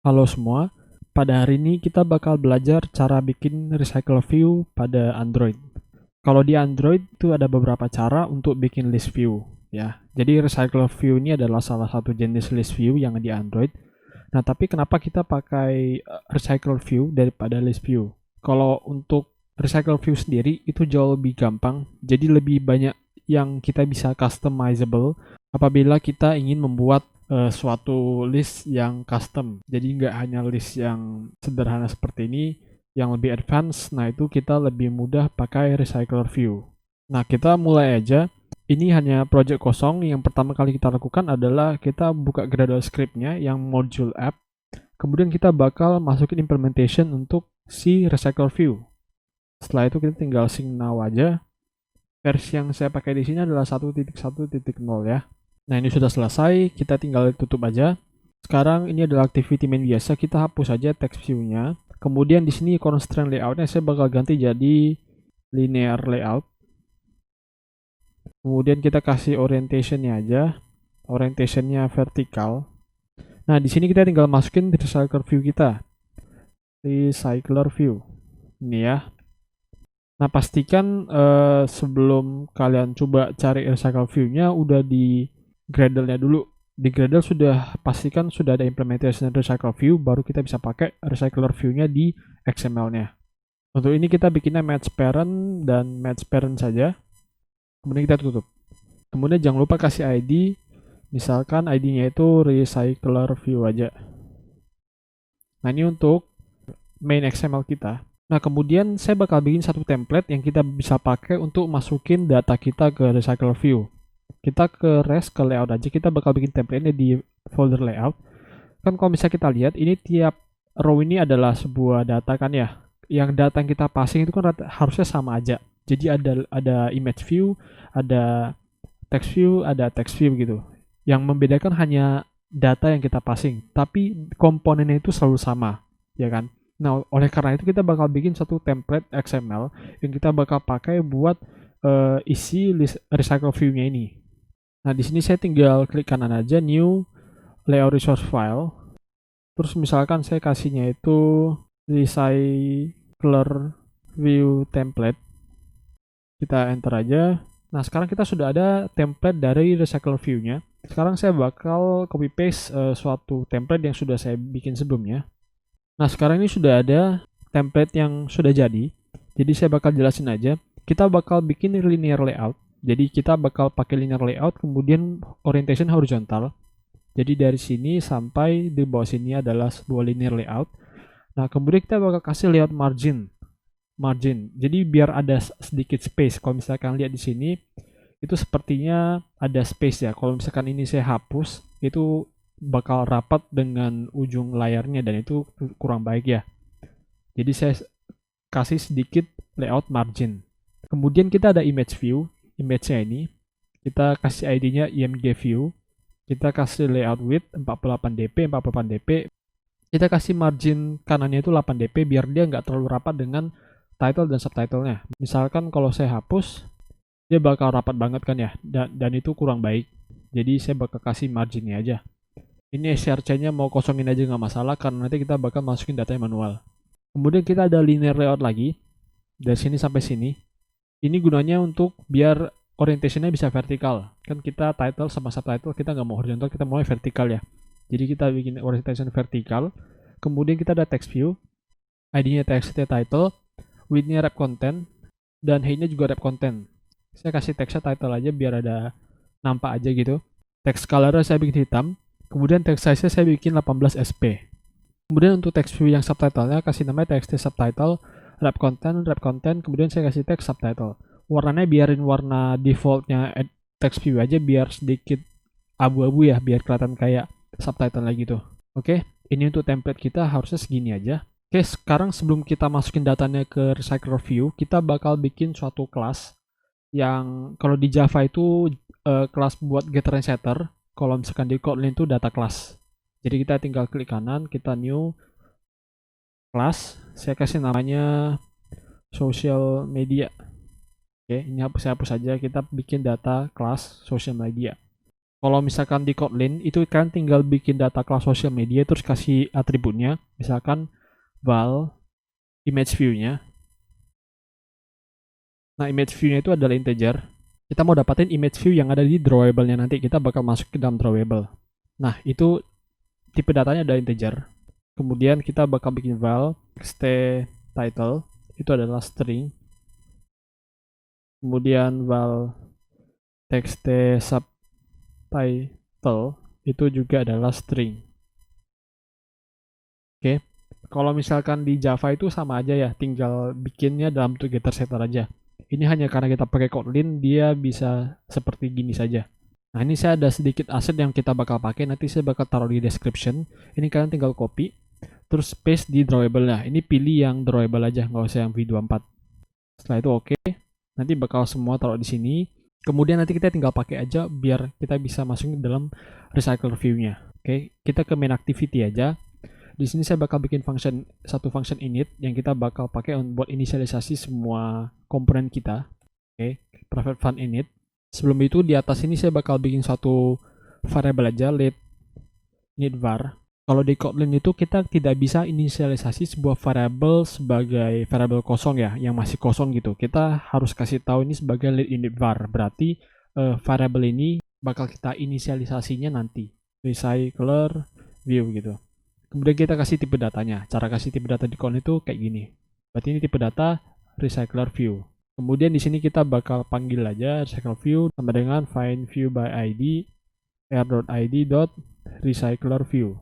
Halo semua, pada hari ini kita bakal belajar cara bikin recycle view pada Android. Kalau di Android itu ada beberapa cara untuk bikin list view ya. Jadi recycle view ini adalah salah satu jenis list view yang di Android. Nah, tapi kenapa kita pakai recycle view daripada list view? Kalau untuk recycle view sendiri itu jauh lebih gampang, jadi lebih banyak yang kita bisa customizable apabila kita ingin membuat suatu list yang custom. Jadi nggak hanya list yang sederhana seperti ini, yang lebih advance. Nah, itu kita lebih mudah pakai recycler view. Nah, kita mulai aja. Ini hanya project kosong. Yang pertama kali kita lakukan adalah kita buka Gradle script-nya yang module app. Kemudian kita bakal masukin implementation untuk si recycler view. Setelah itu kita tinggal sync now aja. Versi yang saya pakai di sini adalah 1.1.0 ya. Nah, ini sudah selesai, kita tinggal tutup aja. Sekarang ini adalah activity main biasa, kita hapus aja text view-nya. Kemudian di sini constraint layout-nya saya bakal ganti jadi linear layout. Kemudian kita kasih orientation-nya aja. Orientation-nya vertikal. Nah, di sini kita tinggal masukin recycler view kita. Recycler view. Ini ya. Nah, pastikan sebelum kalian coba cari recycle view-nya udah di Gradle-nya dulu. Di Gradle sudah pastikan sudah ada implementation recycle view, baru kita bisa pakai recycler view-nya di XML-nya. Untuk ini kita bikinnya match parent dan match parent saja. Kemudian kita tutup. Kemudian jangan lupa kasih ID. Misalkan ID-nya itu recycler view aja. Nah, ini untuk main XML kita. Nah, kemudian saya bakal bikin satu template yang kita bisa pakai untuk masukin data kita ke recycler view. Kita ke rest, ke layout aja, kita bakal bikin template-nya di folder layout. Kan kalau misalnya kita lihat, ini tiap row ini adalah sebuah data kan ya. Yang data yang kita passing itu kan harusnya sama aja. Jadi ada image view, ada text view, ada text view gitu. Yang membedakan hanya data yang kita passing, tapi komponennya itu selalu sama, ya kan? Nah, oleh karena itu kita bakal bikin satu template XML yang kita bakal pakai buat isi list recycle view-nya ini. Nah, di sini saya tinggal klik kanan aja, new layout resource file. Terus misalkan saya kasihnya itu recycler view template. Kita enter aja. Nah, sekarang kita sudah ada template dari recycler view-nya. Sekarang saya bakal copy paste suatu template yang sudah saya bikin sebelumnya. Nah, sekarang ini sudah ada template yang sudah jadi. Jadi saya bakal jelasin aja. Kita bakal bikin linear layout. Jadi kita bakal pakai linear layout, kemudian orientation horizontal. Jadi dari sini sampai di bawah sini adalah sebuah linear layout. Nah, kemudian kita bakal kasih layout margin. Jadi biar ada sedikit space. Kalau misalkan lihat di sini, itu sepertinya ada space ya. Kalau misalkan ini saya hapus, itu bakal rapat dengan ujung layarnya dan itu kurang baik ya. Jadi saya kasih sedikit layout margin. Kemudian kita ada image view. Image-nya ini kita kasih ID-nya img view, kita kasih layout width 48 dp 48 dp, kita kasih margin kanannya itu 8 dp biar dia nggak terlalu rapat dengan title dan subtitle-nya. Misalkan kalau saya hapus, dia bakal rapat banget kan ya, dan itu kurang baik. Jadi saya bakal kasih marginnya aja. Ini src-nya mau kosongin aja nggak masalah karena nanti kita bakal masukin datanya manual. Kemudian kita ada linear layout lagi dari sini sampai sini. Ini gunanya untuk biar orientationnya bisa vertikal. Kan kita title sama subtitle kita nggak mau horizontal, kita mau vertikal ya. Jadi kita bikin orientation vertikal. Kemudian kita ada text view, ID-nya text title, width-nya wrap content, dan height-nya juga wrap content. Saya kasih text title aja biar ada nampak aja gitu. Text color-nya saya bikin hitam. Kemudian text size-nya saya bikin 18 sp. Kemudian untuk text view yang subtitle-nya kasih namanya text subtitle, wrap content, kemudian saya kasih text subtitle. Warnanya biarin warna defaultnya text view aja biar sedikit abu-abu ya, biar kelihatan kayak subtitle lagi tuh. Oke, ini untuk template kita harusnya segini aja. Oke, sekarang sebelum kita masukin datanya ke recycler view, kita bakal bikin suatu kelas yang kalau di Java itu kelas buat getter and setter, kalau misalkan di Kotlin itu data class. Jadi kita tinggal klik kanan, kita new class, saya kasih namanya social media. Oke, ini saya hapus aja, kita bikin data class social media. Kalau misalkan di Kotlin itu kan tinggal bikin data kelas social media terus kasih atributnya, misalkan val image view-nya. Nah, image view-nya itu adalah integer. Kita mau dapatin image view yang ada di drawable-nya nanti, kita bakal masuk ke dalam drawable. Nah, itu tipe datanya adalah integer. Kemudian kita bakal bikin val txt title itu adalah string. Kemudian val txt subtitle itu juga adalah string. Oke. Kalau misalkan di Java itu sama aja ya, tinggal bikinnya dalam bentuk getter setter aja. Ini hanya karena kita pakai Kotlin, dia bisa seperti gini saja. Nah, ini saya ada sedikit aset yang kita bakal pakai, nanti saya bakal taruh di description. Ini kalian tinggal copy, terus paste di drawable. Nah, ini pilih yang drawable aja, nggak usah yang v24. Setelah itu oke. Nanti bakal semua taruh di sini. Kemudian nanti kita tinggal pakai aja biar kita bisa masukin dalam recycler view-nya. Oke, kita ke main activity aja. Di sini saya bakal bikin satu function init yang kita bakal pakai buat inisialisasi semua komponen kita. Oke, private fun init. Sebelum itu di atas ini saya bakal bikin satu variable aja, let init var. Kalau di Kotlin itu kita tidak bisa inisialisasi sebuah variable sebagai variable kosong ya, yang masih kosong gitu. Kita harus kasih tahu ini sebagai let init var. Berarti variable ini bakal kita inisialisasinya nanti. Recycler view gitu. Kemudian kita kasih tipe datanya. Cara kasih tipe data di Kotlin itu kayak gini. Berarti ini tipe data recycler view. Kemudian di sini kita bakal panggil aja recycler view sama dengan find view by id r.id.recycler view.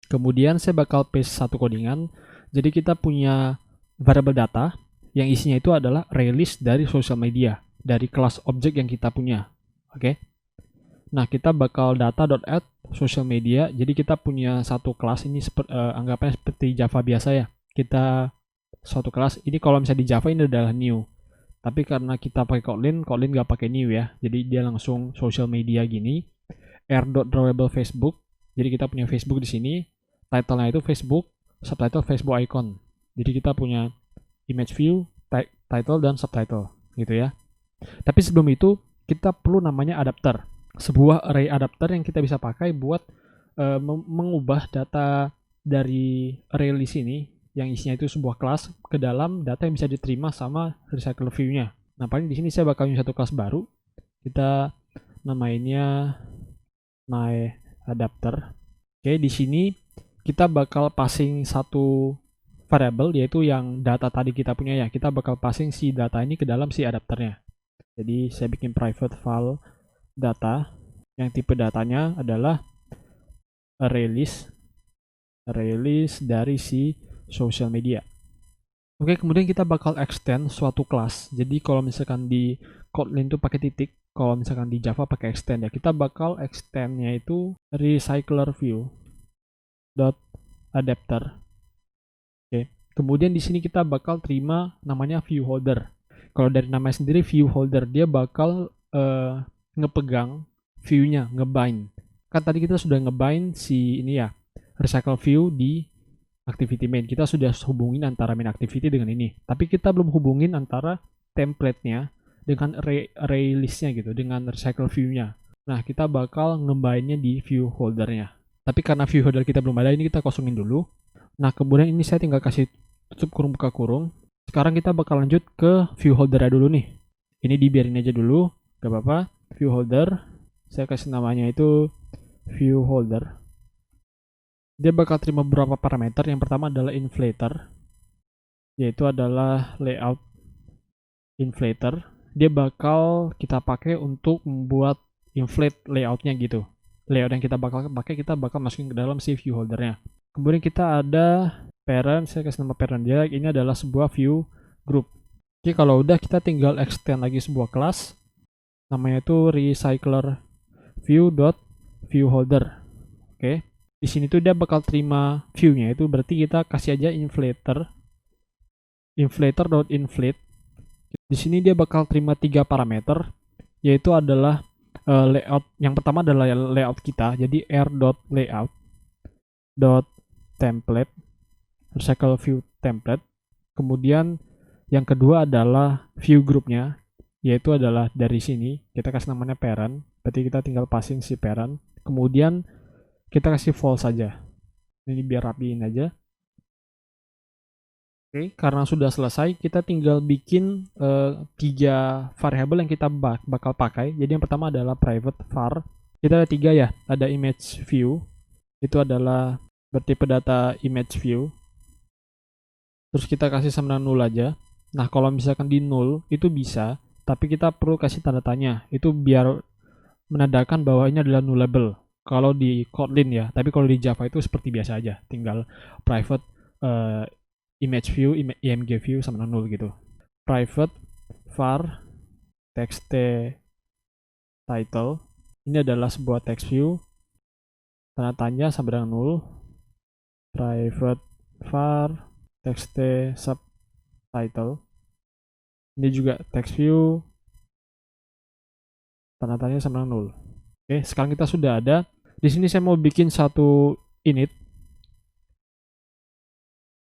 Kemudian saya bakal paste satu codingan. Jadi kita punya variable data yang isinya itu adalah release dari social media, dari kelas objek yang kita punya. Oke. Nah, kita bakal data.add social media. Jadi kita punya satu kelas ini anggapannya seperti Java biasa ya. Kita suatu kelas ini kalau misalnya di Java ini adalah new. Tapi karena kita pakai Kotlin nggak pakai new ya. Jadi dia langsung social media gini. r.drawable Facebook. Jadi kita punya Facebook di sini. Title-nya itu Facebook, subtitle Facebook icon. Jadi kita punya image view, title dan subtitle gitu ya. Tapi sebelum itu kita perlu namanya adapter. Sebuah array adapter yang kita bisa pakai buat mengubah data dari array list ini yang isinya itu sebuah kelas ke dalam data yang bisa diterima sama recycle view-nya. Nah, paling di sini saya bakal punya satu kelas baru. Kita namainnya my adapter. Oke, di sini kita bakal passing satu variable yaitu yang data tadi kita punya ya. Kita bakal passing si data ini ke dalam si adapternya. Jadi saya bikin private file data yang tipe datanya adalah release dari si social media. Oke, kemudian kita bakal extend suatu kelas. Jadi kalau misalkan di Kotlin itu pakai titik, kalau misalkan di Java pakai extend ya, kita bakal extendnya itu recycler view adapter. Oke. Kemudian di sini kita bakal terima namanya view holder. Kalau dari namanya sendiri view holder, dia bakal ngepegang view-nya, ngebind. Kan tadi kita sudah ngebind si ini ya, recycle view di activity main. Kita sudah hubungin antara main activity dengan ini. Tapi kita belum hubungin antara template-nya dengan array list-nya gitu, dengan recycle view-nya. Nah, kita bakal ngebindnya di view holder-nya. Tapi karena view holder kita belum ada, ini kita kosongin dulu. Nah, kemudian ini saya tinggal kasih tutup kurung buka kurung. Sekarang kita bakal lanjut ke view holder dulu nih. Ini dibiarin aja dulu, gak apa-apa. View holder, saya kasih namanya itu view holder. Dia bakal terima beberapa parameter. Yang pertama adalah inflator, yaitu adalah layout inflator. Dia bakal kita pakai untuk membuat inflate layoutnya gitu. Layout yang kita bakal pakai, kita bakal masukin ke dalam si view holdernya. Kemudian kita ada parent, saya kasih nama parent dia. Ini adalah sebuah view group. Oke, kalau udah kita tinggal extend lagi sebuah kelas. Namanya itu recycler view.viewholder. Oke. Di sini tuh dia bakal terima view-nya, itu berarti kita kasih aja inflator.inflate. Di sini dia bakal terima 3 parameter, yaitu adalah layout. Yang pertama adalah layout kita, jadi r.layout.template recycle view template. Kemudian yang kedua adalah view groupnya, yaitu adalah dari sini kita kasih namanya parent Berarti kita tinggal passing si parent. Kemudian kita kasih false saja. Ini biar rapiin aja. Oke, karena sudah selesai, kita tinggal bikin 3 variabel yang kita bakal pakai. Jadi yang pertama adalah private var. Kita ada 3 ya, ada image view. Itu adalah bertipe data image view. Terus kita kasih sama null aja. Nah, kalau misalkan di null, itu bisa. Tapi kita perlu kasih tanda tanya. Itu biar menandakan bahwa ini adalah nullable. Kalau di Kotlin ya. Tapi kalau di Java itu seperti biasa aja. Tinggal private image view, img view sama null gitu. Private var text title. Ini adalah sebuah text view. Tanda tanya sama dengan null. Private var text subtitle. Ini juga text view. Tanda tanya sama dengan null. Oke, sekarang kita sudah ada. Di sini saya mau bikin satu init.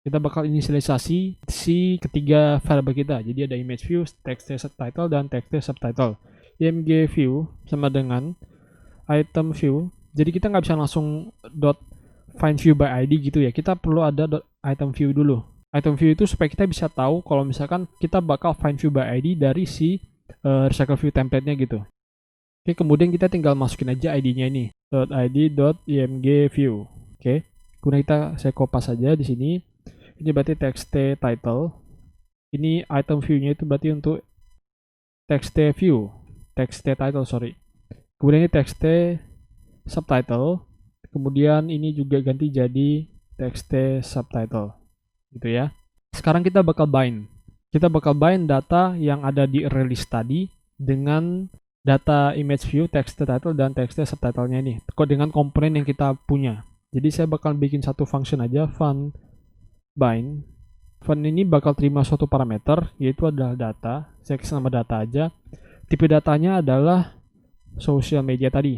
Kita bakal inisialisasi si ketiga variabel kita. Jadi ada image view, text subtitle, dan text subtitle. Img view sama dengan item view. Jadi kita nggak bisa langsung find view by ID gitu ya. Kita perlu ada item view dulu. Item view itu supaya kita bisa tahu kalau misalkan kita bakal find view by ID dari si recycle view template-nya gitu. Oke, kemudian kita tinggal masukin aja ID-nya ini. .id.img view. Oke, kemudian saya kopas saja di sini. Ini berarti text title. Ini item view-nya itu berarti untuk text view. Text title, sorry. Kemudian ini text subtitle. Kemudian ini juga ganti jadi text subtitle. Gitu ya. Sekarang kita bakal bind. Kita bakal bind data yang ada di release tadi dengan data image view, text title, dan text subtitle-nya ini. Dengan komponen yang kita punya. Jadi saya bakal bikin satu function aja, fun bind. Fun ini bakal terima suatu parameter, yaitu adalah data. Saya kasih nama data aja. Tipe datanya adalah social media tadi.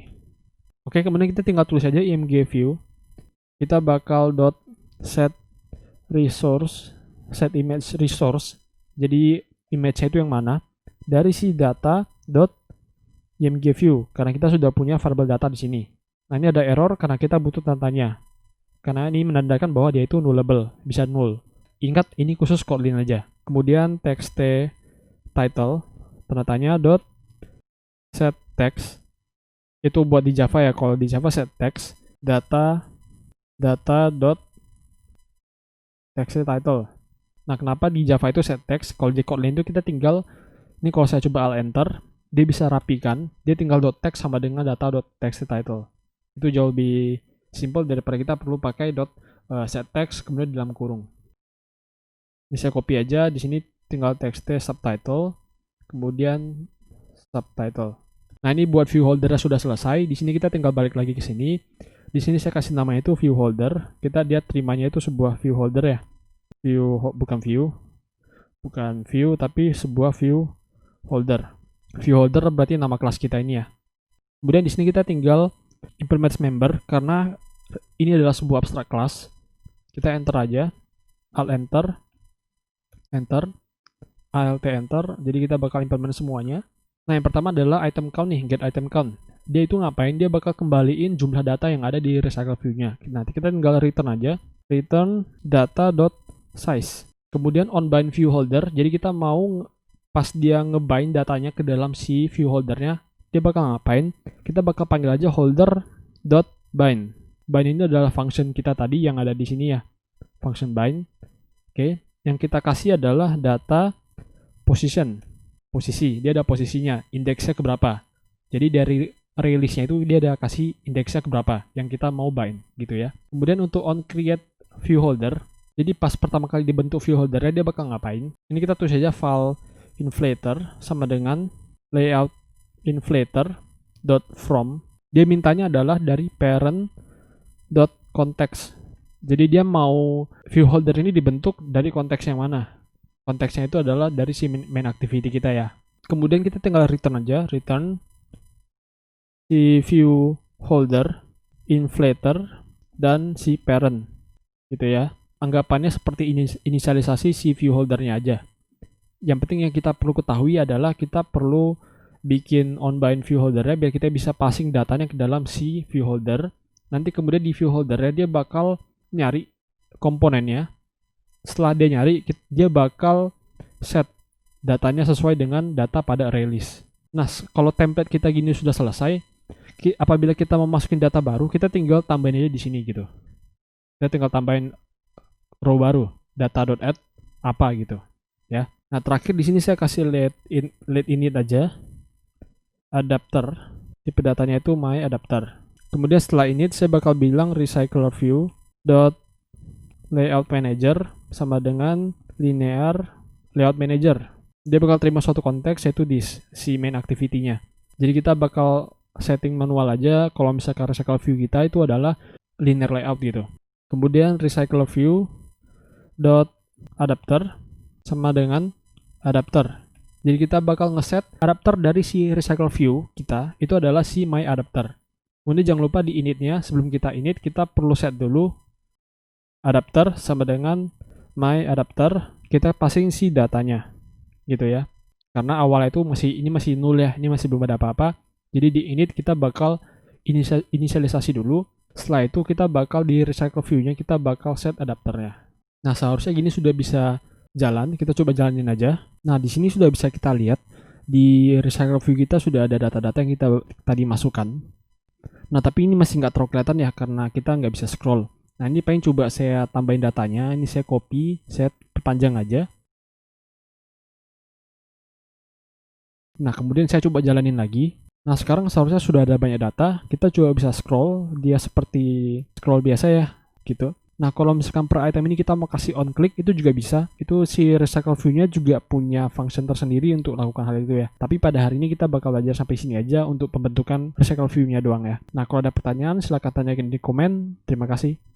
Oke, kemudian kita tinggal tulis aja img view. Kita bakal set resource, set image resource. Jadi image itu yang mana? Dari si data img view, karena kita sudah punya variabel data di sini. Nah, ini ada error karena kita butuh tandanya. Karena ini menandakan bahwa dia itu nullable, bisa null. Ingat, ini khusus Kotlin aja. Kemudian text title, tanda tanya set text. Itu buat di Java ya. Kalau di Java set text data text title. Nah, kenapa di Java itu set text? Kalau di Kotlin itu kita tinggal, ini kalau saya coba alt enter, dia bisa rapikan. Dia tinggal text sama dengan data text title. Itu jauh lebih simple daripada kita perlu pakai set text kemudian di dalam kurung. Ini saya copy aja. Di sini tinggal text subtitle, kemudian subtitle. Nah, ini buat view holder sudah selesai. Di sini kita tinggal balik lagi ke sini. Di sini saya kasih nama itu view holder. Dia terimanya itu sebuah view holder ya. Bukan view tapi sebuah view holder. View holder berarti nama kelas kita ini ya. Kemudian di sini kita tinggal implement member karena ini adalah sebuah abstrak kelas. Kita enter aja, alt enter, alt enter. Jadi kita bakal implement semuanya. Nah, yang pertama adalah item count nih, get item count. Dia itu ngapain? Dia bakal kembaliin jumlah data yang ada di recycle view-nya. Nanti kita tinggal return aja, return data.size. Kemudian on bind view holder. Jadi kita mau pas dia ngebind datanya ke dalam si view holdernya, dia bakal ngapain? Kita bakal panggil aja holder.bind. Bind ini adalah function kita tadi yang ada di sini ya. Function bind. Oke, yang kita kasih adalah data position. Posisi, dia ada posisinya, indeksnya ke berapa. Jadi dari release-nya itu dia ada kasih indeksnya ke berapa yang kita mau bind gitu ya. Kemudian untuk on create view holder, jadi pas pertama kali dibentuk view holdernya dia bakal ngapain? Ini kita tulis aja file inflator sama dengan layout inflator.from. Dia mintanya adalah dari parent.context. Jadi dia mau view holder ini dibentuk dari konteks yang mana? Konteksnya itu adalah dari si main activity kita ya. Kemudian kita tinggal return aja, return si view holder, inflator, dan si parent gitu ya. Anggapannya seperti inisialisasi si view holdernya aja. Yang penting yang kita perlu ketahui adalah kita perlu bikin on-bind view holdernya biar kita bisa passing datanya ke dalam si view holder. Nanti kemudian di view holdernya dia bakal nyari komponennya. Setelah dia nyari, dia bakal set datanya sesuai dengan data pada release. Nah, kalau template kita gini sudah selesai, apabila kita mau masukin data baru, kita tinggal tambahin aja di sini gitu. Kita tinggal tambahin row baru, data.add apa gitu, ya. Nah, terakhir di sini saya kasih let init aja, adapter, tipe datanya itu my adapter. Kemudian setelah init saya bakal bilang recycler view dot layout manager sama dengan linear layout manager. Dia bakal terima suatu konteks yaitu di si main activity-nya. Jadi kita bakal setting manual aja kalau misalkan recycle view kita itu adalah linear layout gitu. Kemudian recycle view dot adapter sama dengan adapter. Jadi kita bakal ngeset adapter dari si recycle view kita itu adalah si my adapter. Kemudian jangan lupa di initnya, sebelum kita init kita perlu set dulu adapter sama dengan my adapter, kita passing si datanya gitu ya. Karena awalnya itu ini masih nul ya, ini masih belum ada apa-apa. Jadi di init kita bakal inisialisasi dulu. Setelah itu kita bakal di recycle view-nya kita bakal set adapternya. Nah, seharusnya gini sudah bisa jalan. Kita coba jalanin aja. Nah, di sini sudah bisa kita lihat di recycle view kita sudah ada data-data yang kita tadi masukkan. Nah, tapi ini masih nggak terlalu kelihatan ya karena kita nggak bisa scroll. Nah, ini pengen coba saya tambahin datanya. Ini saya copy, saya perpanjang aja. Nah, kemudian saya coba jalanin lagi. Nah, sekarang seharusnya sudah ada banyak data. Kita coba bisa scroll. Dia seperti scroll biasa ya, gitu. Nah, kalau misalkan per item ini kita mau kasih on click, itu juga bisa. Itu si recycle view-nya juga punya function tersendiri untuk melakukan hal itu ya. Tapi pada hari ini kita bakal belajar sampai sini aja untuk pembentukan recycle view-nya doang ya. Nah, kalau ada pertanyaan, silahkan tanyakan di komen. Terima kasih.